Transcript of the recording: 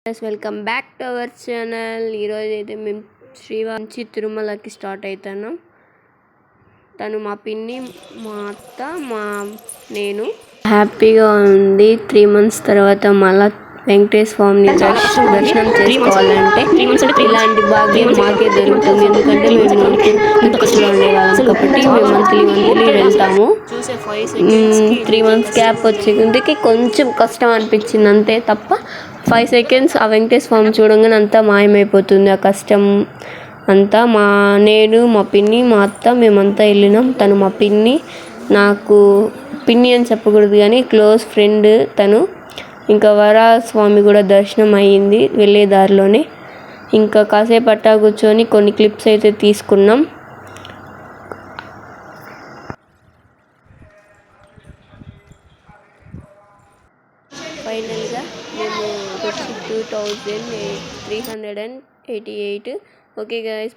Welcome back to our channel. ఈరోజు అయితే మేము శ్రీవాంచి తిరుమలకి స్టార్ట్ అవుతాను. తను మా పిన్ని, మా అత్త, నేను హ్యాపీగా ఉంది. 3 months తర్వాత మళ్ళా వెంకటేశ్వర స్వామిని దర్శనం చేసుకోవాలంటే ఇలాంటి భాగ్యం మాకే దొరుకుతుంది. ఎందుకంటే మేము తిరుపతిలో ఉండేవాళ్ళం కాబట్టి మేము మంత్లీ వెళ్తాము. 3 months గ్యాప్ వచ్చేందుకు కొంచెం కష్టం అనిపించింది అంతే తప్ప 5 seconds ఆ వెంకటేశ్వర స్వామి చూడంగానే అంతా మాయమైపోతుంది. ఆ కష్టం అంతా నేను, మా పిన్ని, మా అత్త మేమంతా వెళ్ళినాం. తను మా పిన్ని, నాకు పిన్ని అని చెప్పకూడదు కానీ క్లోజ్ ఫ్రెండ్ తను. ఇంకా వరాహస్వామి కూడా దర్శనం అయ్యింది వెళ్ళే దారిలోనే. ఇంకా కాసేపు అట్టా కూర్చొని కొన్ని క్లిప్స్ అయితే తీసుకున్నాం. ఫైనల్గా మేము 2388. Okay guys,